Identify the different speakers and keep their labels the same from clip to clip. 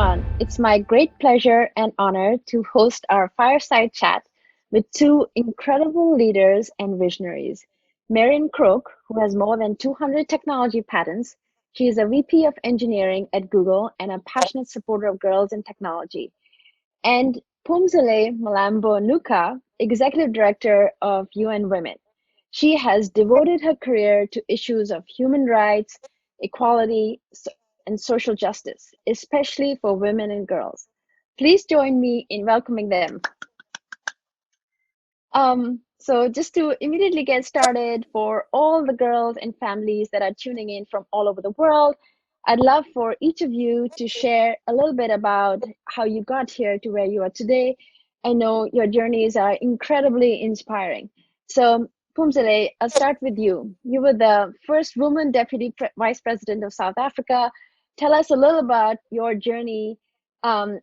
Speaker 1: everyone. It's my great pleasure and honor to host our Fireside Chat with two incredible leaders and visionaries. Marian Croak, who has more than 200 technology patents. She is a VP of Engineering at Google and a passionate supporter of girls in technology. And Phumzile Mlambo-Ngcuka, Executive Director of UN Women. She has devoted her career to issues of human rights, equality, and social justice, especially for women and girls. Please join me in welcoming them. So just to immediately get started, for all the girls and families that are tuning in from all over the world, I'd love for each of you to share a little bit about how you got here to where you are today. I know your journeys are incredibly inspiring. So Phumzile, I'll start with you. You were the first woman deputy vice president of South Africa. Tell us a little about your journey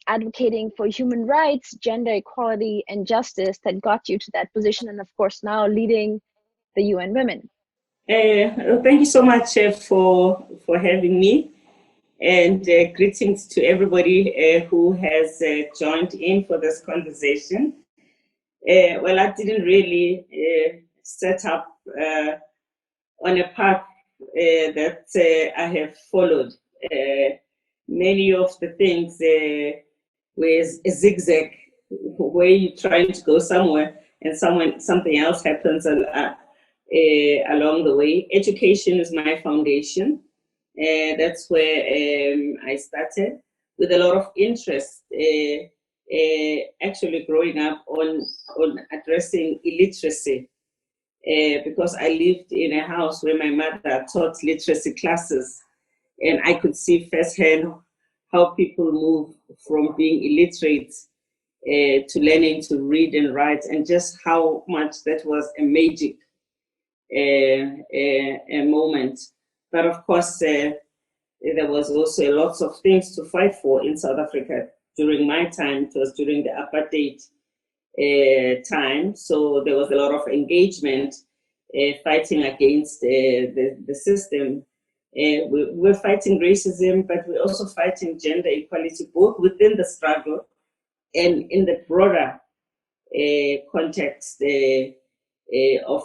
Speaker 1: advocating for human rights, gender equality, and justice that got you to that position, and of course now leading the UN Women.
Speaker 2: Thank you so much for having me, and greetings to everybody who has joined in for this conversation. Well, I didn't really set up on a path that I have followed. Many of the things were a zigzag, where you're trying to go somewhere and something else happens along the way. Education is my foundation. That's where I started with a lot of interest. Actually, growing up on addressing illiteracy, because I lived in a house where my mother taught literacy classes, and I could see firsthand how people move from being illiterate to learning to read and write, and just how much that was a magic a moment. But of course, there was also lots of things to fight for in South Africa during my time. It was during the apartheid time, so there was a lot of engagement fighting against the system. We're fighting racism, but we're also fighting gender equality, both within the struggle and in the broader context of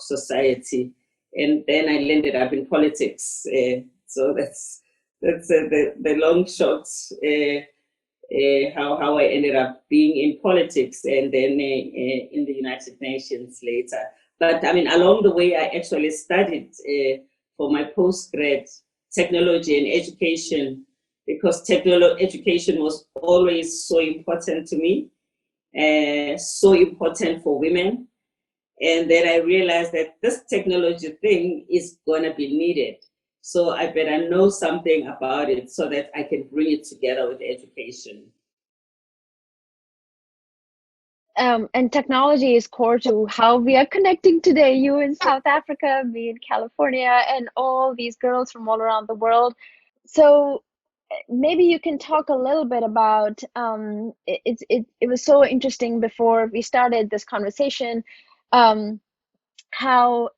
Speaker 2: society. And then I ended up in politics. So that's the long shot, how I ended up being in politics, and then in the United Nations later. But I mean, along the way, I actually studied for my postgrad technology and education, because education was always so important to me, so important for women. And then I realized that this technology thing is going to be needed. So I better know something about it so that I can bring it together with education.
Speaker 1: And technology is core to how we are connecting today, you in South Africa, me in California, and all these girls from all around the world. So maybe you can talk a little bit about, it was so interesting before we started this conversation, how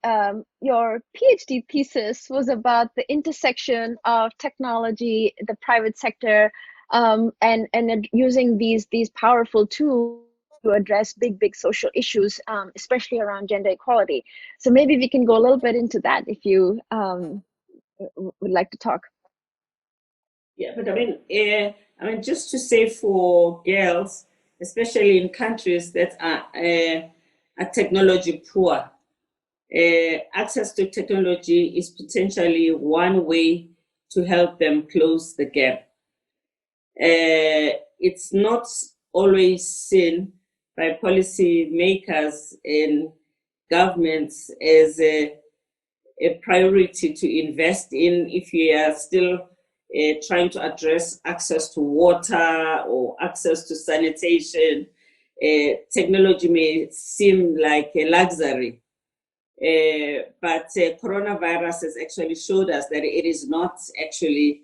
Speaker 1: your PhD thesis was about the intersection of technology, the private sector, and using these powerful tools to address big social issues, especially around gender equality. So maybe we can go a little bit into that if you would like to talk.
Speaker 2: Yeah, but I mean, just to say, for girls, especially in countries that are technology poor, access to technology is potentially one way to help them close the gap. It's not always seen by policy makers and governments as a priority to invest in if you are still trying to address access to water or access to sanitation. Technology may seem like a luxury, but coronavirus has actually showed us that it is not actually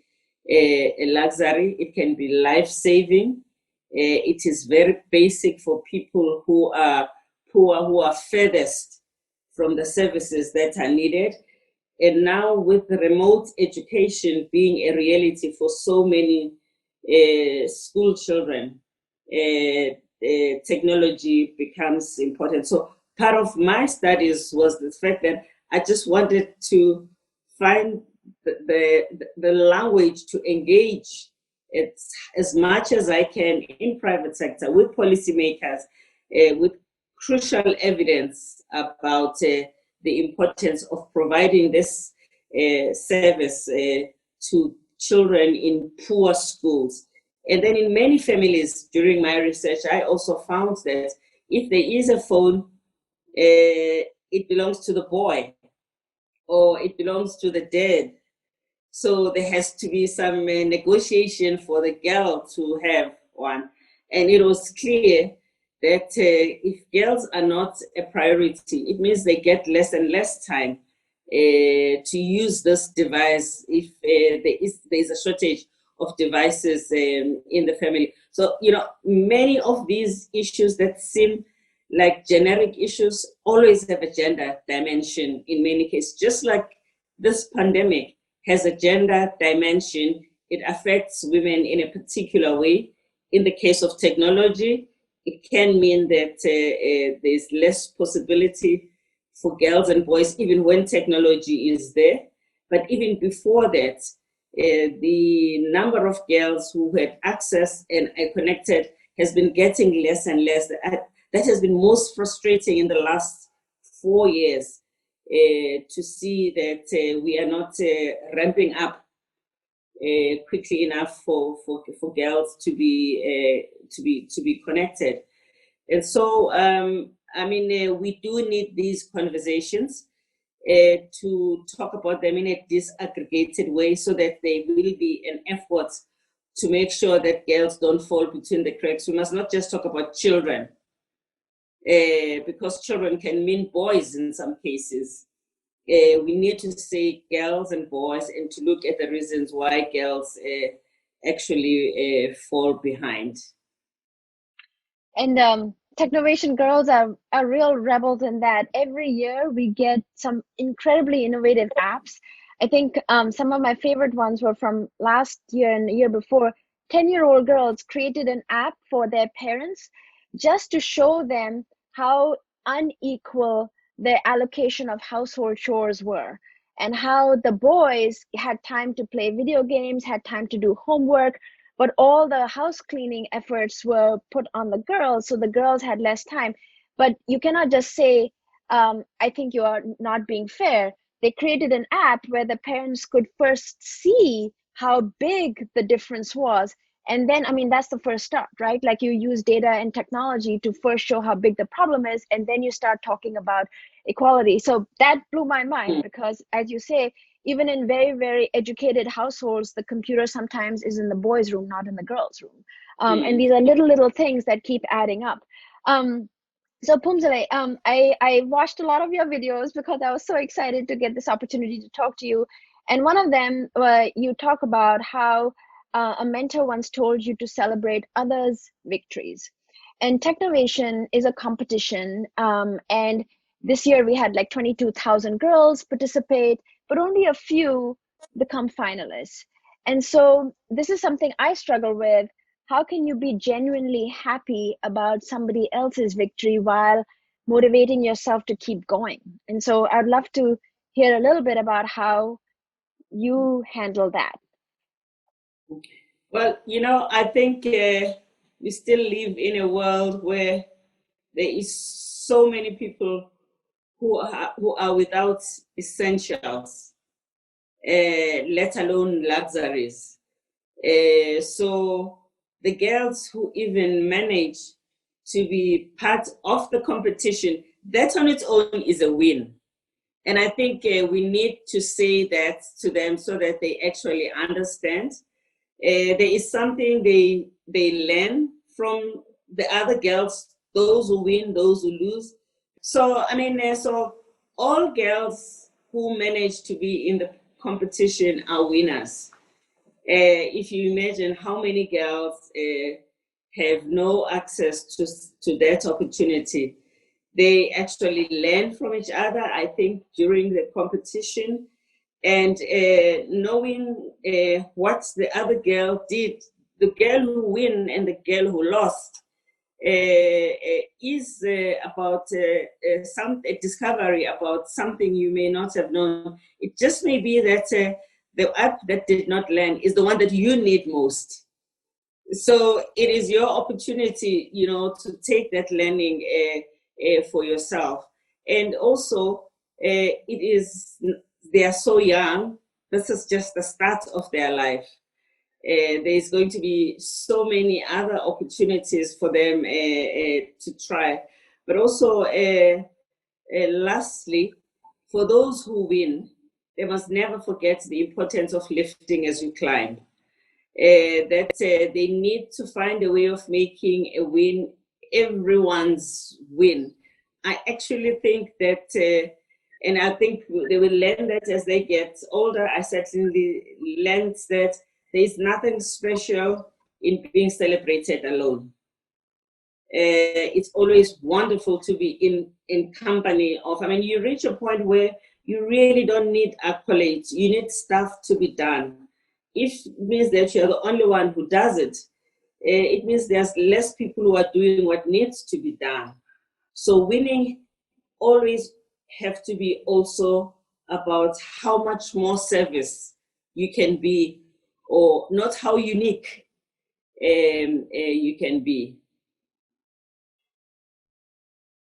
Speaker 2: a luxury. It can be life-saving. It is very basic for people who are poor, who are furthest from the services that are needed. And now, with the remote education being a reality for so many school children, technology becomes important. So part of my studies was the fact that I just wanted to find the language to engage it as much as I can in private sector with policymakers, with crucial evidence about the importance of providing this service to children in poor schools. And then in many families during my research, I also found that if there is a phone, it belongs to the boy or it belongs to the dad. So there has to be some negotiation for the girl to have one. And it was clear that if girls are not a priority, it means they get less and less time to use this device if there is a shortage of devices in the family. So, many of these issues that seem like generic issues always have a gender dimension in many cases, just like this pandemic has a gender dimension. It affects women in a particular way. In the case of technology, it can mean that there's less possibility for girls and boys, even when technology is there. But even before that, the number of girls who had access and are connected has been getting less and less. That has been most frustrating in the last 4 years. To see that we are not ramping up quickly enough for girls to be connected, and so we do need these conversations to talk about them in a disaggregated way, so that there will be an effort to make sure that girls don't fall between the cracks. We must not just talk about children. Because children can mean boys in some cases. We need to say girls and boys and to look at the reasons why girls actually fall behind.
Speaker 1: And Technovation girls are real rebels in that every year we get some incredibly innovative apps. I think some of my favorite ones were from last year and the year before. 10-year-old girls created an app for their parents just to show them how unequal their allocation of household chores were, and how the boys had time to play video games, had time to do homework, but all the house cleaning efforts were put on the girls, so the girls had less time. But you cannot just say, I think you are not being fair. They created an app where the parents could first see how big the difference was. And then, that's the first start, right? Like, you use data and technology to first show how big the problem is, and then you start talking about equality. So that blew my mind, because as you say, even in very, very educated households, the computer sometimes is in the boys' room, not in the girls' room. And these are little things that keep adding up. So Phumzile, I watched a lot of your videos because I was so excited to get this opportunity to talk to you. And one of them, you talk about how a mentor once told you to celebrate others' victories. And Technovation is a competition, and this year we had like 22,000 girls participate, but only a few become finalists. And so this is something I struggle with. How can you be genuinely happy about somebody else's victory while motivating yourself to keep going? And so I'd love to hear a little bit about how you handle that.
Speaker 2: Well, I think we still live in a world where there is so many people who are without essentials, let alone luxuries. So the girls who even manage to be part of the competition, that on its own is a win. And I think we need to say that to them so that they actually understand. There is something they learn from the other girls, those who win, those who lose. So, so all girls who manage to be in the competition are winners. If you imagine how many girls have no access to that opportunity, they actually learn from each other, I think, during the competition. And knowing what the other girl did the girl who win and the girl who lost is about a discovery about something you may not have known. It just may be that the app that did not land is the one that you need most. So it is your opportunity, to take that learning for yourself. And also, they are so young. This is just the start of their life. There's going to be so many other opportunities for them to try. But also, lastly, for those who win, they must never forget the importance of lifting as you climb. That they need to find a way of making a win everyone's win. I actually think that, and I think they will learn that as they get older. I certainly learned that there is nothing special in being celebrated alone. It's always wonderful to be in company of, you reach a point where you really don't need accolades. You need stuff to be done. If it means that you're the only one who does it, it means there's less people who are doing what needs to be done. So winning always have to be also about how much more service you can be, or not how unique you can be.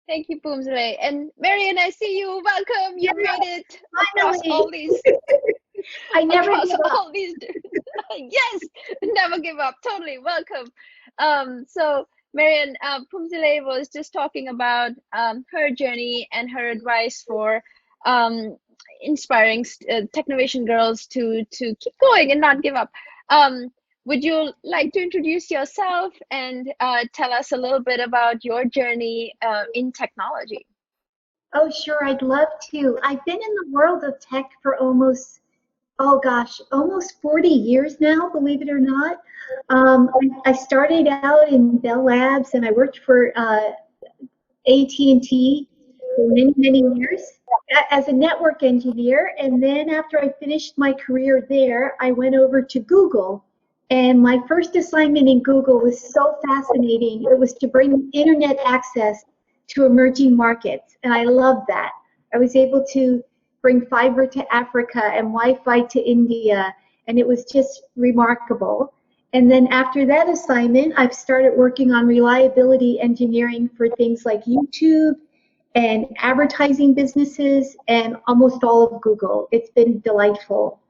Speaker 1: Thank you, Phumzile. And Marian, I see you. Welcome. You made it across all these.
Speaker 3: I never
Speaker 1: across
Speaker 3: give up.
Speaker 1: all these. Yes, never give up. Totally welcome. So Marian, Phumzile was just talking about her journey and her advice for inspiring Technovation girls to keep going and not give up. Would you like to introduce yourself and tell us a little bit about your journey in technology?
Speaker 3: Oh, sure, I'd love to. I've been in the world of tech for almost 40 years now, believe it or not. I started out in Bell Labs and I worked for AT&T for many, many years as a network engineer. And then after I finished my career there, I went over to Google. And my first assignment in Google was so fascinating. It was to bring internet access to emerging markets. And I loved that. I was able to bring fiber to Africa and Wi-Fi to India. And it was just remarkable. And then after that assignment, I've started working on reliability engineering for things like YouTube and advertising businesses and almost all of Google. It's been delightful.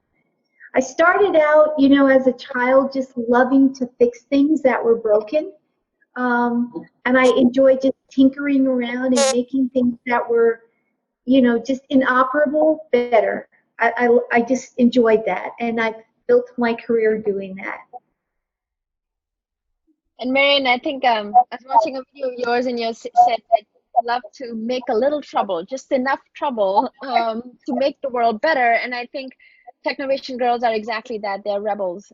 Speaker 3: I started out, as a child, just loving to fix things that were broken. And I enjoyed just tinkering around and making things that were, just inoperable better. I just enjoyed that. And I built my career doing that.
Speaker 1: And Marian, I think I was watching a video of yours and you said that you love to make a little trouble, just enough trouble to make the world better. And I think Technovation girls are exactly that. They're rebels.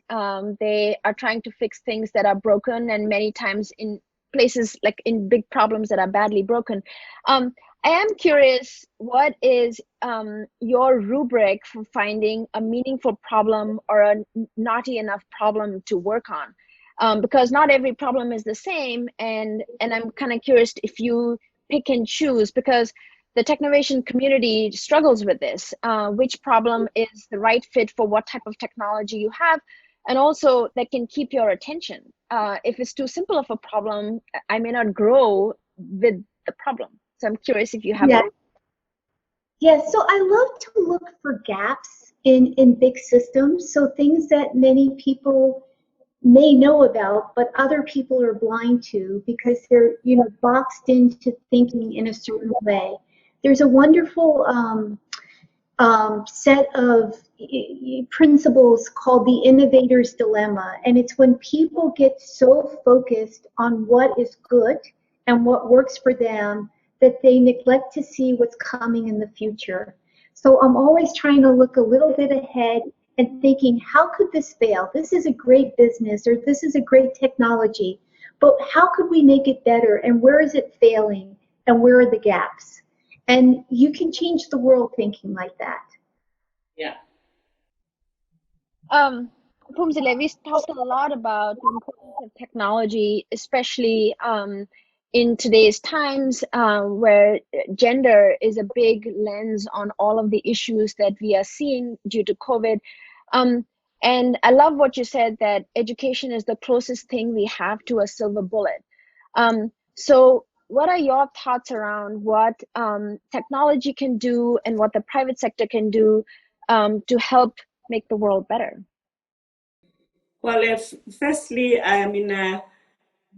Speaker 1: They are trying to fix things that are broken, and many times in places like in big problems that are badly broken. I am curious, what is your rubric for finding a meaningful problem or a naughty enough problem to work on? Because not every problem is the same, and I'm kind of curious if you pick and choose, because the Technovation community struggles with this. Which problem is the right fit for what type of technology you have, and also that can keep your attention. If it's too simple of a problem, I may not grow with the problem. So I'm curious if you have.
Speaker 3: Yeah, so I love to look for gaps in big systems. So things that many people may know about, but other people are blind to because they're, boxed into thinking in a certain way. There's a wonderful set of principles called the innovator's dilemma, and it's when people get so focused on what is good and what works for them that they neglect to see what's coming in the future. So I'm always trying to look a little bit ahead and thinking, how could this fail? This is a great business, or this is a great technology, but how could we make it better, and where is it failing, and where are the gaps? And you can change the world thinking like that.
Speaker 2: Yeah.
Speaker 1: Phumzile, we talked a lot about the importance of technology, especially in today's times where gender is a big lens on all of the issues that we are seeing due to COVID. Um, and I love what you said, that education is the closest thing we have to a silver bullet. So what are your thoughts around what technology can do and what the private sector can do to help make the world better?
Speaker 2: Well, firstly, I mean,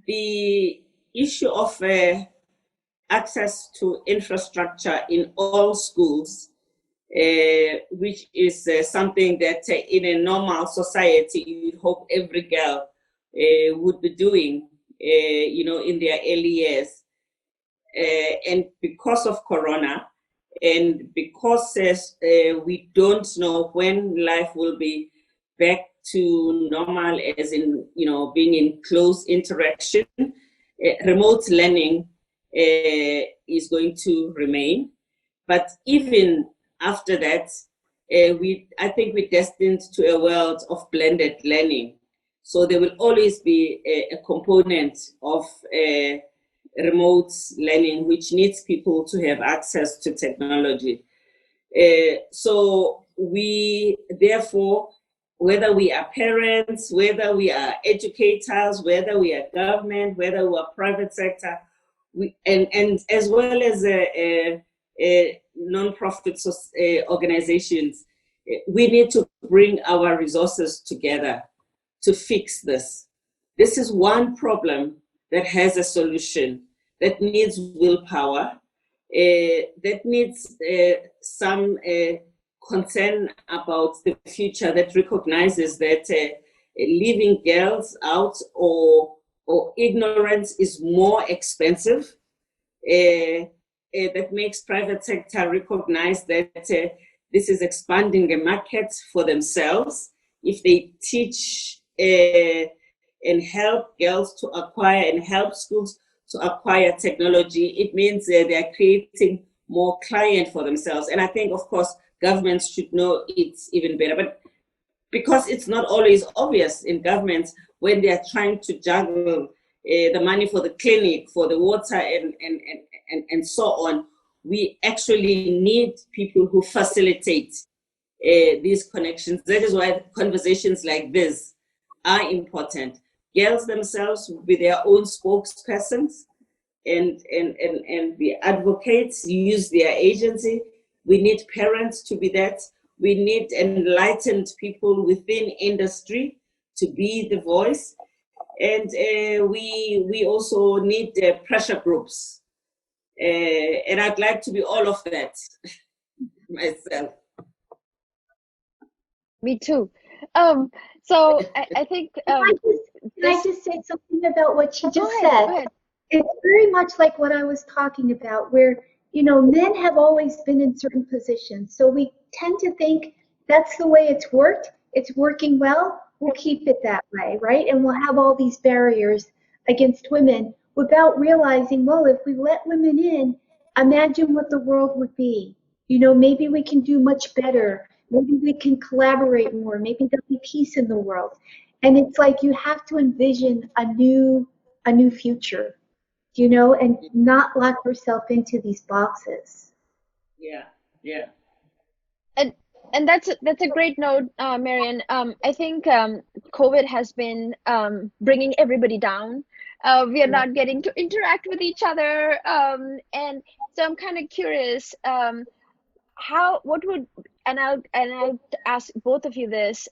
Speaker 2: the issue of access to infrastructure in all schools, which is something that in a normal society you'd hope every girl would be doing, in their early years. And because of Corona, and because we don't know when life will be back to normal, as in, being in close interaction, remote learning is going to remain. But even after that, I think we're destined to a world of blended learning. So there will always be a component of remote learning, which needs people to have access to technology. So we, therefore, whether we are parents, whether we are educators, whether we are government, whether we are private sector, and as well as non-profit organizations, we need to bring our resources together to fix this. This is one problem that has a solution, that needs willpower, that needs some concern about the future, that recognizes that leaving girls out or ignorance is more expensive. That makes private sector recognize that this is expanding a market for themselves. If they teach and help girls to acquire and help schools to acquire technology, it means they are creating more client for themselves. And I think, of course, governments should know it's even better. But because it's not always obvious in governments when they are trying to juggle the money for the clinic, for the water, and so on, we actually need people who facilitate these connections. That is why conversations like this are important. Girls themselves will be their own spokespersons, and the advocates use their agency. We need parents to be that. We need enlightened people within industry to be the voice. And we also need pressure groups. And I'd like to be all of that myself.
Speaker 1: Me too. So I think
Speaker 3: Can I just say something about what she just
Speaker 1: go
Speaker 3: said?
Speaker 1: ahead.
Speaker 3: It's very much like what I was talking about, where, men have always been in certain positions. So we tend to think that's the way it's worked. It's working well. We'll keep it that way, right? And we'll have all these barriers against women without realizing, well, if we let women in, imagine what the world would be. Maybe we can do much better. Maybe we can collaborate more. Maybe there'll be peace in the world. And it's like you have to envision a new future, and not lock yourself into these boxes.
Speaker 2: Yeah.
Speaker 1: And that's a great note, Marian. I think COVID has been bringing everybody down. We are not getting to interact with each other, and so I'm kind of curious. I'll ask both of you this.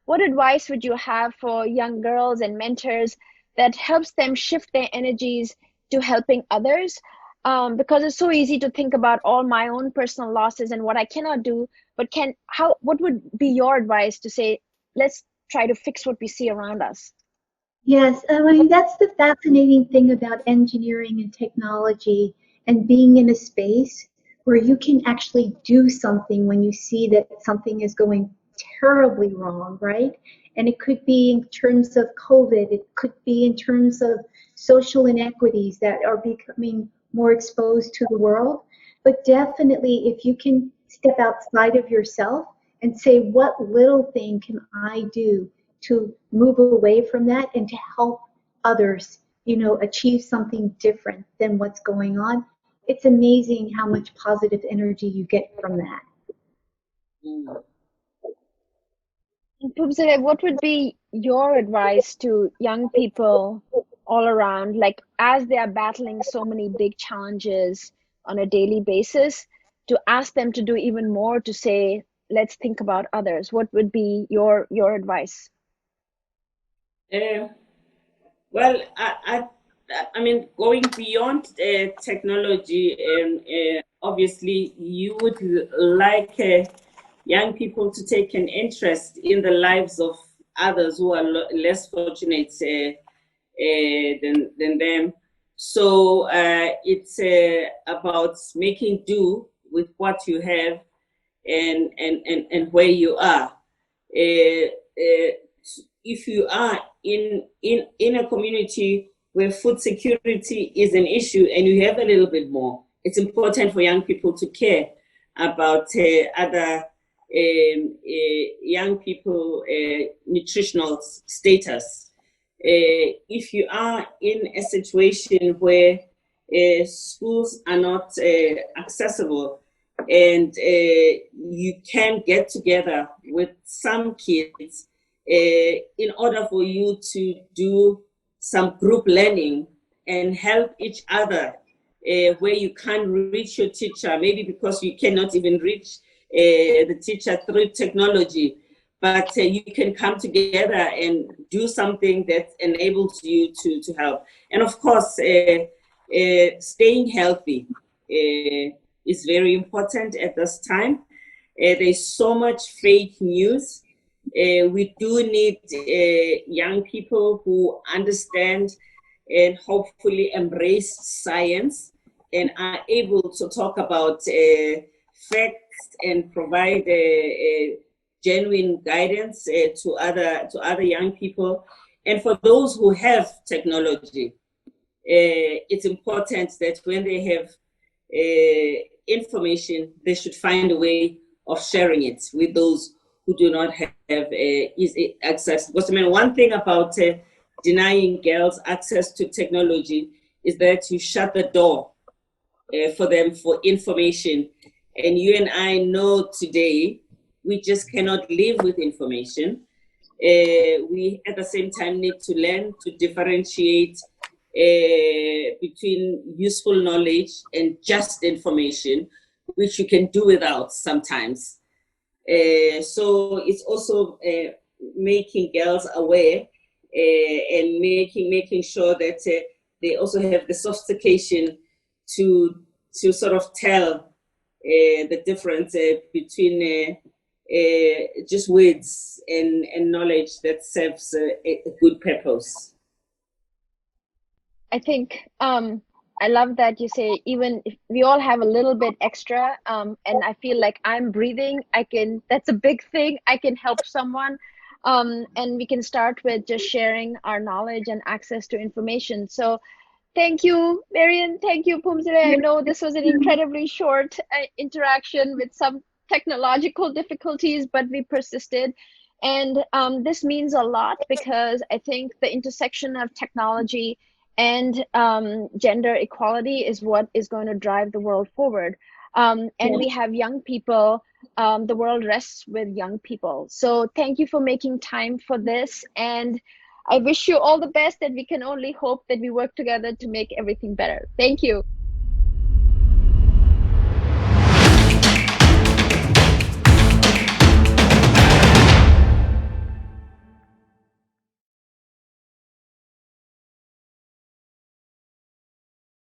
Speaker 1: What advice would you have for young girls and mentors that helps them shift their energies to helping others? Because it's so easy to think about all my own personal losses and what I cannot do, but what would be your advice to say, let's try to fix what we see around us?
Speaker 3: Yes, I mean, that's the fascinating thing about engineering and technology and being in a space where you can actually do something when you see that something is going terribly wrong, right? And it could be in terms of COVID, it could be in terms of social inequities that are becoming more exposed to the world. But definitely, if you can step outside of yourself and say, what little thing can I do to move away from that and to help others, achieve something different than what's going on. It's amazing how much positive energy you get from that.
Speaker 2: Mm.
Speaker 1: Phumzile, what would be your advice to young people all around, like as they are battling so many big challenges on a daily basis, to ask them to do even more to say, let's think about others? What would be your advice?
Speaker 2: Well, I mean, going beyond technology, obviously, you would like young people to take an interest in the lives of others who are less fortunate than them. So it's about making do with what you have and where you are. If you are in a community where food security is an issue and you have a little bit more, it's important for young people to care about other young people nutritional status. If you are in a situation where schools are not accessible and you can get together with some kids in order for you to do some group learning and help each other where you can't reach your teacher, maybe because you cannot even reach the teacher through technology, but you can come together and do something that enables you to help. And of course, staying healthy is very important at this time. There's so much fake news. We do need young people who understand and hopefully embrace science and are able to talk about facts and provide genuine guidance to other young people. And for those who have technology, it's important that when they have information, they should find a way of sharing it with those who do not have easy access. Because I mean, one thing about denying girls access to technology is that you shut the door for them for information. And you and I know today, we just cannot live with information. We at the same time need to learn to differentiate between useful knowledge and just information, which you can do without sometimes. So it's also making girls aware and making sure that they also have the sophistication to sort of tell the difference between just words and knowledge that serves a good purpose.
Speaker 1: I think I love that you say even if we all have a little bit extra, and I feel like I'm breathing, that's a big thing. I can help someone, and we can start with just sharing our knowledge and access to information. So thank you, Marian. Thank you, Phumzile. I know this was an incredibly short interaction with some technological difficulties, but we persisted. And this means a lot because I think the intersection of technology and gender equality is what is going to drive the world forward. And we have young people. The world rests with young people. So thank you for making time for this. And I wish you all the best, and we can only hope that we work together to make everything better. Thank you.